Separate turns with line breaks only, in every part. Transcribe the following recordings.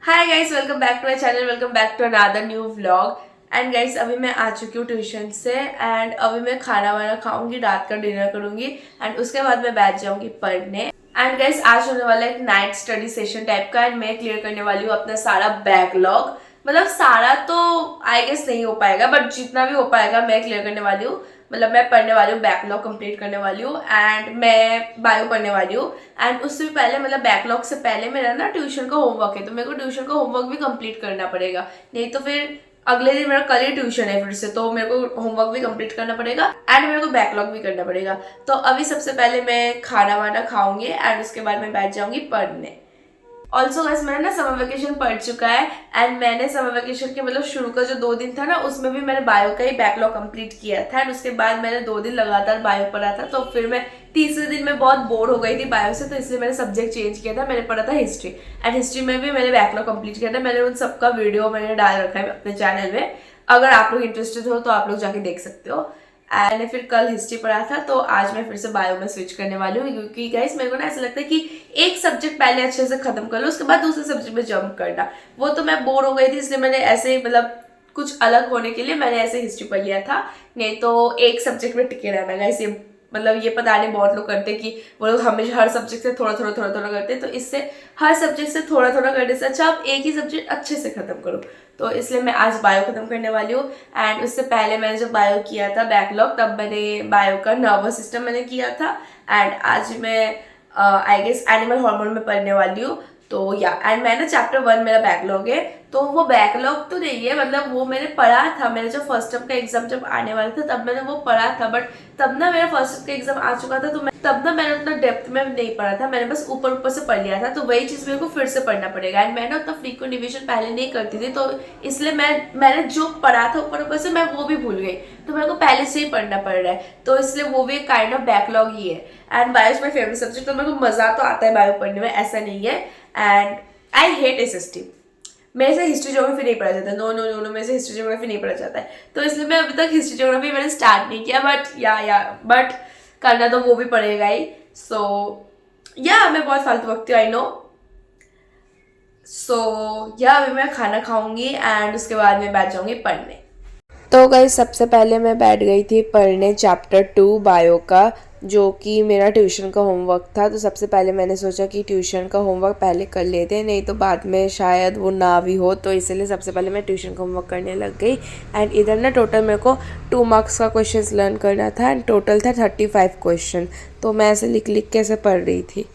Hi guys, welcome back to my channel, welcome back to another new vlog. And guys, अभी मैं आ चुकी हूँ tuition से and अभी मैं खाना वाना खाऊंगी, रात का डिनर करूंगी एंड उसके बाद मैं बैठ जाऊंगी पढ़ने। एंड गाइस, आज होने वाला है एक नाइट स्टडी सेशन टाइप का एंड मैं क्लियर करने वाली हूँ अपना सारा बैकलॉग। मतलब सारा तो आई गेस नहीं हो पाएगा, बट जितना भी हो पाएगा मैं क्लियर करने वाली हूँ। मतलब मैं पढ़ने वाली हूँ, बैकलॉग कंप्लीट करने वाली हूँ एंड मैं बायो पढ़ने वाली हूँ। एंड उससे भी पहले, मतलब बैकलॉग से पहले मेरा ना ट्यूशन का होमवर्क है, तो मेरे को ट्यूशन का होमवर्क भी कंप्लीट करना पड़ेगा। नहीं तो फिर अगले दिन मेरा कल ही ट्यूशन है फिर से, तो मेरे को होमवर्क भी कंप्लीट करना पड़ेगा एंड मेरे को बैकलॉग भी करना पड़ेगा। तो अभी सबसे पहले मैं खाना वाना खाऊंगी एंड उसके बाद मैं बैठ जाऊंगी पढ़ने। ऑल्सो गाइस, मैंने ना समर वेकेशन पढ़ चुका है एंड मैंने समर वेकेशन के मतलब शुरू का जो 2 दिन था ना, उसमें भी मैंने बायो का ही बैकलॉग कंप्लीट किया था एंड उसके बाद मैंने 2 दिन लगातार बायो पढ़ा था। तो फिर मैं तीसरे दिन में बहुत बोर हो गई थी बायो से, तो इसलिए मैंने सब्जेक्ट चेंज किया था। मैंने पढ़ा था हिस्ट्री एंड हिस्ट्री में भी मैंने बैकलॉग कंप्लीट किया था। मैंने उन सबका वीडियो मैंने डाल रखा है अपने चैनल में, अगर आप लोग इंटरेस्टेड हो तो आप लोग जाके देख सकते हो। मैंने फिर कल हिस्ट्री पढ़ा था, तो आज मैं फिर से बायो में स्विच करने वाली हूँ, क्योंकि गाइस मेरे को ना ऐसा लगता है कि एक सब्जेक्ट पहले अच्छे से खत्म कर लो, उसके बाद दूसरे सब्जेक्ट में जंप करना। वो तो मैं बोर हो गई थी, इसलिए मैंने ऐसे मतलब कुछ अलग होने के लिए मैंने ऐसे हिस्ट्री पढ़ लिया था। नहीं तो एक सब्जेक्ट में टिके रहना गाइस, ये मतलब ये पता नहीं बहुत लोग करते कि वो लोग हमेशा हर सब्जेक्ट से थोड़ा थोड़ा थोड़ा थोड़ा करते हैं, तो इससे हर सब्जेक्ट से थोड़ा थोड़ा करने से अच्छा आप एक ही सब्जेक्ट अच्छे से खत्म करो। तो इसलिए मैं आज बायो खत्म करने वाली हूँ। एंड उससे पहले मैंने जब बायो किया था बैकलॉग, तब मैंने बायो का नर्वस सिस्टम मैंने किया था एंड आज मैं आई गेस एनिमल हार्मोन में पढ़ने वाली हूँ। तो या एंड मैंने चैप्टर 1 मेरा बैकलॉग है, तो वो बैकलॉग तो नहीं है, मतलब वो मैंने पढ़ा था। मेरा जब फर्स्ट टर्म का एग्जाम जब आने वाला था तब मैंने वो पढ़ा था, बट तब ना मेरा फर्स्ट टर्म का एग्जाम आ चुका था, तो मैं तब ना मैंने उतना डेप्थ में नहीं पढ़ा था, मैंने बस ऊपर ऊपर से पढ़ लिया था। तो वही चीज़ मेरे को फिर से पढ़ना पड़ेगा एंड मैं ना उतना फ्रीक्वेंट रिवीजन पहले नहीं करती थी, तो इसलिए मैंने जो पढ़ा था ऊपर ऊपर से मैं वो भी भूल गई, तो मेरे को पहले से ही पढ़ना पड़ रहा है। तो इसलिए वो भी एक काइंड ऑफ बैकलॉग ही है। And bio is my favourite subject, तो मेरे को मजा तो आता है बायो पढ़ने में, ऐसा नहीं है। And I hate SST। मेरे से हिस्ट्री ज्योग्राफी नहीं पढ़ा जाता, नो नो नो नो, मेरे से हिस्ट्री ज्योग्राफी नहीं पढ़ा जाता है, तो इसलिए मैं अभी तक हिस्ट्री ज्योग्राफी मैंने स्टार्ट नहीं किया। बट करना तो वो भी पड़ेगा ही। सो मैं बहुत फालतू वक्त आई नो। अभी मैं खाना खाऊंगी एंड उसके बाद मैं बैठ जाऊंगी पढ़ने। तो गाइस, सबसे पहले मैं बैठ गई थी पढ़ने चैप्टर 2 बायो का, जो कि मेरा ट्यूशन का होमवर्क था। तो सबसे पहले मैंने सोचा कि ट्यूशन का होमवर्क पहले कर लेते हैं, नहीं तो बाद में शायद वो ना भी हो, तो इसलिए सबसे पहले मैं ट्यूशन का होमवर्क करने लग गई। एंड इधर ना टोटल मेरे को 2 मार्क्स का क्वेश्चन लर्न करना था एंड टोटल था 35 क्वेश्चन, तो मैं ऐसे लिख लिख के ऐसे पढ़ रही थी।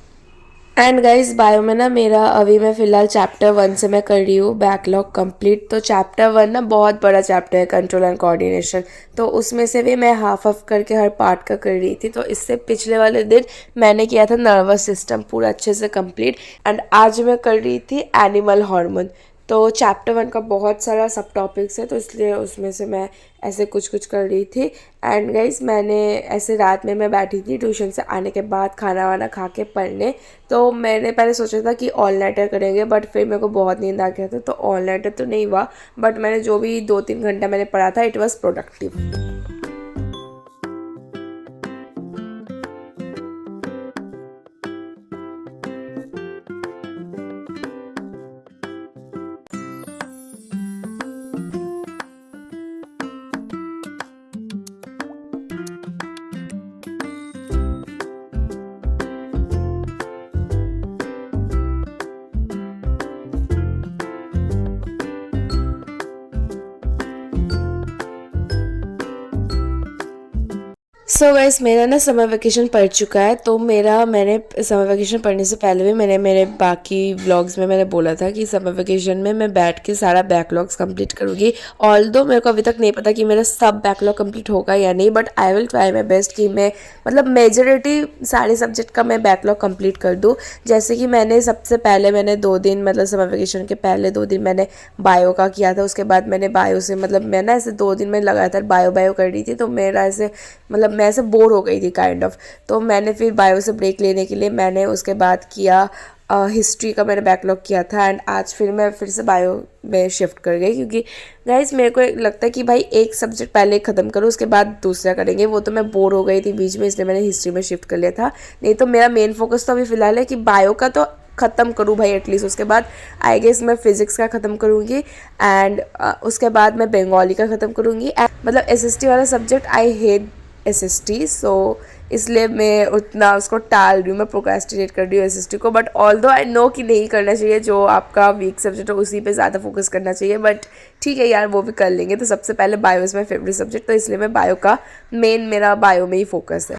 एंड गाइस, बायो में ना मेरा अभी मैं फ़िलहाल चैप्टर 1 से मैं कर रही हूँ बैकलॉग कंप्लीट। तो चैप्टर 1 ना बहुत बड़ा चैप्टर है, कंट्रोल एंड कोऑर्डिनेशन, तो उसमें से भी मैं हाफ ऑफ करके हर पार्ट का कर रही थी। तो इससे पिछले वाले दिन मैंने किया था नर्वस सिस्टम पूरा अच्छे से कंप्लीट एंड आज मैं कर रही थी एनिमल हार्मोन। तो चैप्टर 1 का बहुत सारा सब टॉपिक्स है, तो इसलिए उसमें से मैं ऐसे कुछ कुछ कर रही थी। एंड गाइस, मैंने ऐसे रात में मैं बैठी थी ट्यूशन से आने के बाद खाना वाना खा के पढ़ने। तो मैंने पहले सोचा था कि ऑल नाइटर करेंगे, बट फिर मेरे को बहुत नींद आ गया था, तो ऑल नाइटर तो नहीं हुआ, बट मैंने जो भी 2-3 घंटा मैंने पढ़ा था it was productive. So guys, मेरा ना समर वेकेशन पड़ चुका है, तो मैंने समर वेकेशन पढ़ने से पहले भी मैंने मेरे बाकी व्लॉग्स में मैंने बोला था कि समर वेकेशन में मैं बैठ के सारा बैकलॉग्स कंप्लीट करूँगी। ऑल्दो मेरे को अभी तक नहीं पता कि मेरा सब बैकलॉग कंप्लीट होगा या नहीं, but I will try my best कि मैं मतलब मेजॉरिटी सारे सब्जेक्ट का मैं बैकलॉग कंप्लीट कर दूँ। जैसे कि मैंने सबसे पहले मैंने 2 दिन मतलब समर वेकेशन के पहले 2 दिन मैंने बायो का किया था, उसके बाद मैंने बायो से मतलब मैं ना ऐसे 2 दिन में लगातार बायो कर रही थी, तो मेरा ऐसे मतलब मैं ऐसे बोर हो गई थी काइंड ऑफ। तो मैंने फिर बायो से ब्रेक लेने के लिए मैंने उसके बाद किया हिस्ट्री का मैंने बैकलॉग किया था एंड आज फिर मैं फिर से बायो में शिफ्ट कर गई, क्योंकि गाइस मेरे को लगता है कि भाई एक सब्जेक्ट पहले ख़त्म करो उसके बाद दूसरा करेंगे। वो तो मैं बोर हो गई थी बीच में, इसलिए मैंने हिस्ट्री में शिफ्ट कर लिया था। नहीं तो मेरा मेन फोकस तो अभी फ़िलहाल है कि बायो का तो ख़त्म करूँ भाई एटलीस्ट। उसके बाद आई गेस मैं फ़िज़िक्स का ख़त्म करूँगी एंड उसके बाद मैं बंगाली का ख़त्म करूँगी। मतलब SST वाला सब्जेक्ट आई हेट SST, सो इसलिए मैं उतना उसको टाल रही हूँ, मैं प्रोक्रेस्टिनेट कर रही हूँ SST को। बट ऑल्दो आई नो कि नहीं करना चाहिए, जो आपका वीक सब्जेक्ट है उसी पे ज़्यादा फोकस करना चाहिए, बट ठीक है यार वो भी कर लेंगे। तो सबसे पहले bio is my favourite subject, तो इसलिए मैं बायो का मेरा बायो में ही फोकस है।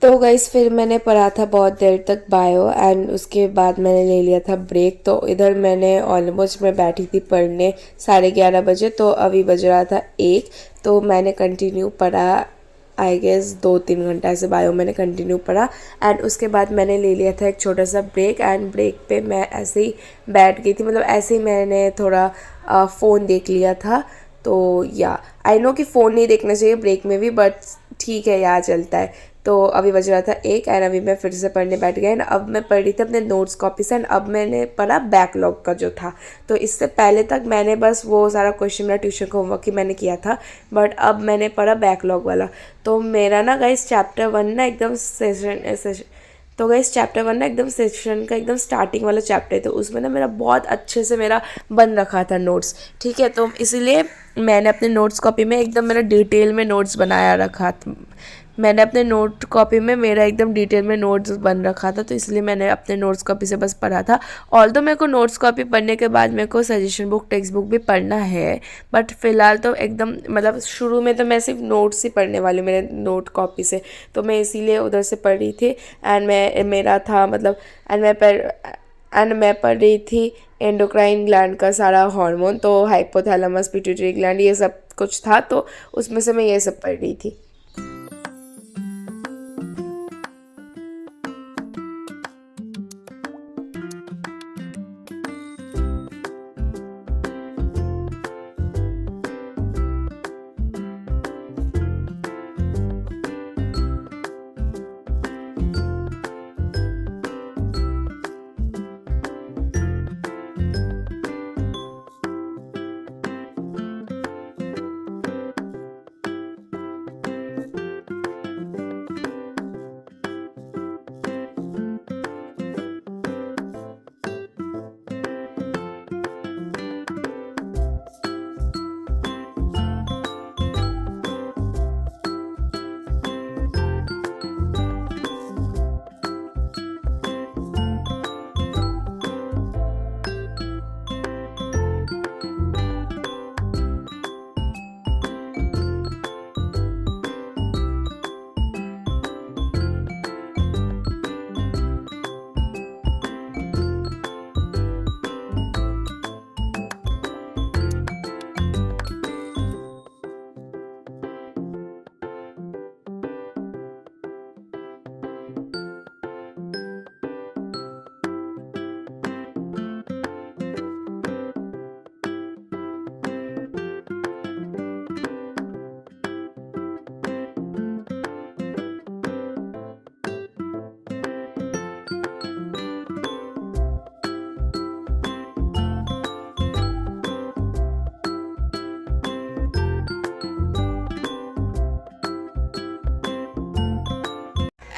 तो गाइस फिर मैंने पढ़ा था बहुत देर तक बायो एंड उसके बाद मैंने ले लिया था ब्रेक। तो इधर मैंने ऑलमोस्ट मैं बैठी थी पढ़ने 11:30 बजे, तो अभी बज रहा था 1। तो मैंने कंटिन्यू पढ़ा आई गेस 2-3 घंटा ऐसे बायो मैंने कंटिन्यू पढ़ा एंड उसके बाद मैंने ले लिया था एक छोटा सा ब्रेक एंड ब्रेक पे मैं ऐसे ही बैठ गई थी, मतलब ऐसे ही मैंने थोड़ा फ़ोन देख लिया था। तो या आई नो कि फ़ोन नहीं देखना चाहिए ब्रेक में भी, बट ठीक है यार चलता है। तो अभी बज रहा था 1 एंड अभी मैं फिर से पढ़ने बैठ गई एंड अब मैं पढ़ रही थी अपने नोट्स कॉपी से एंड अब मैंने पढ़ा बैकलॉग का जो था। तो इससे पहले तक मैंने बस वो सारा क्वेश्चन मेरा ट्यूशन का होमवर्क ही मैंने किया था, बट अब मैंने पढ़ा बैकलॉग वाला। तो मेरा ना गाइस चैप्टर 1 ना एकदम सेशन का एकदम स्टार्टिंग वाला चैप्टर है, तो उसमें ना मेरा बहुत अच्छे से मेरा बन रखा था नोट्स, ठीक है। तो इसीलिए मैंने अपने नोट्स कॉपी में एकदम मेरा डिटेल में नोट्स बनाया रखा था। मैंने अपने नोट कॉपी में मेरा एकदम डिटेल में नोट्स बन रखा था, तो इसलिए मैंने अपने नोट्स कॉपी से बस पढ़ा था। ऑल्दो मेरे को नोट्स कॉपी पढ़ने के बाद मेरे को सजेशन बुक टेक्स्ट बुक भी पढ़ना है, बट फ़िलहाल तो एकदम मतलब शुरू में तो मैं सिर्फ नोट्स ही पढ़ने वाली हूँ मेरे नोट कॉपी से, तो मैं इसीलिए उधर से पढ़ रही थी एंड मेरा था मतलब एंड मैं पढ़ रही थी एंडोक्राइन ग्लैंड का सारा हार्मोन, तो हाइपोथैलेमस पिट्यूटरी ग्लैंड ये सब कुछ था, तो उसमें से मैं ये सब पढ़ रही थी।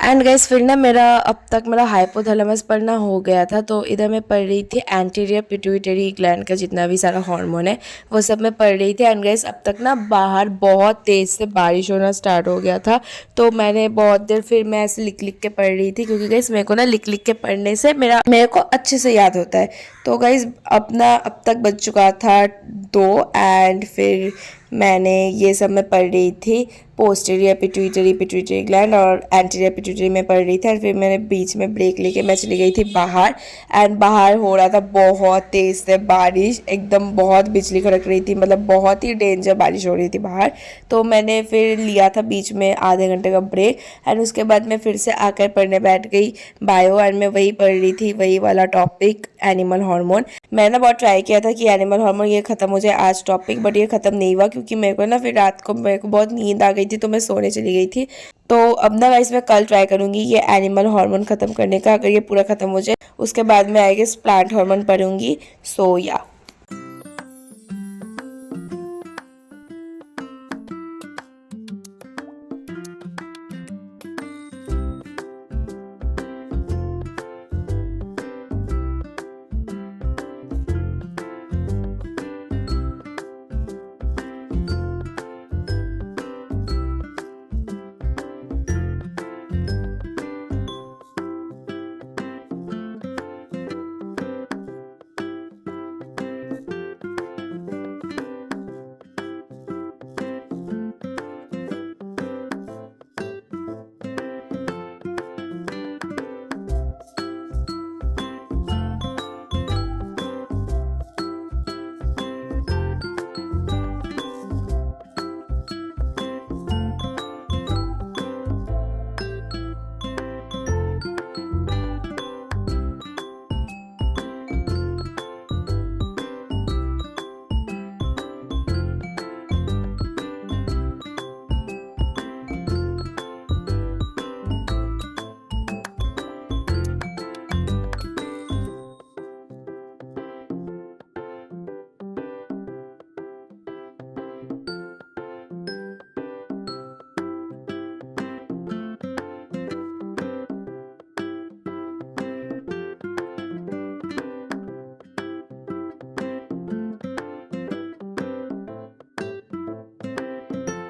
एंड गाइस फिर ना मेरा अब तक मेरा हाइपोथैलेमस पढ़ना हो गया था, तो इधर मैं पढ़ रही थी एंटीरियर पिट्यूटरी ग्लैंड का जितना भी सारा हार्मोन है वो सब मैं पढ़ रही थी। एंड गाइस अब तक ना बाहर बहुत तेज़ से बारिश होना स्टार्ट हो गया था, तो मैंने बहुत देर फिर मैं ऐसे लिख लिख के पढ़ रही थी, क्योंकि गाइस मेरे को ना लिख लिख के पढ़ने से मेरे को अच्छे से याद होता है। तो गाइस अपना अब तक बज चुका था 2 एंड फिर मैंने ये सब मैं पढ़ रही थी, पोस्टीरियर पिट्यूटरी ग्लैंड और एंटीरियर पिट्यूटरी में पढ़ रही थी। एंड फिर मैंने बीच में ब्रेक लेके मैं चली गई थी बाहर, एंड बाहर हो रहा था बहुत तेज़ से बारिश, एकदम बहुत बिजली कड़क रही थी, मतलब बहुत ही डेंजर बारिश हो रही थी बाहर। तो मैंने फिर लिया था बीच में आधे घंटे का ब्रेक, एंड उसके बाद मैं फिर से आकर पढ़ने बैठ गई बायो, एंड मैं वही पढ़ रही थी, वही वाला टॉपिक एनिमल हार्मोन। मैंने बहुत ट्राई किया था कि एनिमल हार्मोन ये ख़त्म हो जाए आज टॉपिक, बट ये ख़त्म नहीं हुआ क्योंकि मेरे को ना फिर रात को मेरे को बहुत नींद आ गई थी, तो मैं सोने चली गई थी। तो अब ना गाइस मैं कल ट्राई करूँगी ये एनिमल हार्मोन ख़त्म करने का, अगर ये पूरा ख़त्म हो जाए उसके बाद मैं आई गेस प्लांट हार्मोन पढ़ूंगी। सो या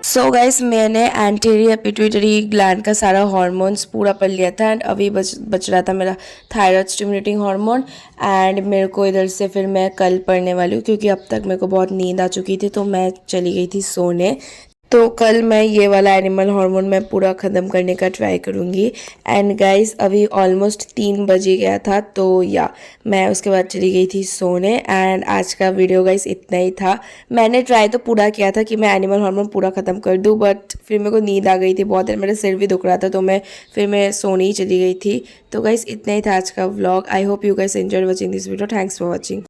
सो गाइस मैंने एंटीरियर पिट्यूटरी ग्लैंड का सारा हार्मोन्स पूरा पढ़ लिया था, एंड अभी बच रहा था मेरा थायराइड स्टिमुलेटिंग हार्मोन। एंड मेरे को इधर से फिर मैं कल पढ़ने वाली हूँ क्योंकि अब तक मेरे को बहुत नींद आ चुकी थी, तो मैं चली गई थी सोने। तो कल मैं ये वाला एनिमल हार्मोन मैं पूरा ख़त्म करने का ट्राई करूँगी। एंड गाइस अभी ऑलमोस्ट 3 बजे गया था, तो या मैं उसके बाद चली गई थी सोने। एंड आज का वीडियो गाइस इतना ही था। मैंने ट्राई तो पूरा किया था कि मैं एनिमल हार्मोन पूरा ख़त्म कर दूँ, बट फिर मेरे को नींद आ गई थी बहुत देर, मेरा सिर भी दुख रहा था, तो फिर मैं सोने ही चली गई थी। तो गाइस इतना ही था आज का vlog. I hope you guys enjoyed watching this video. Thanks for watching.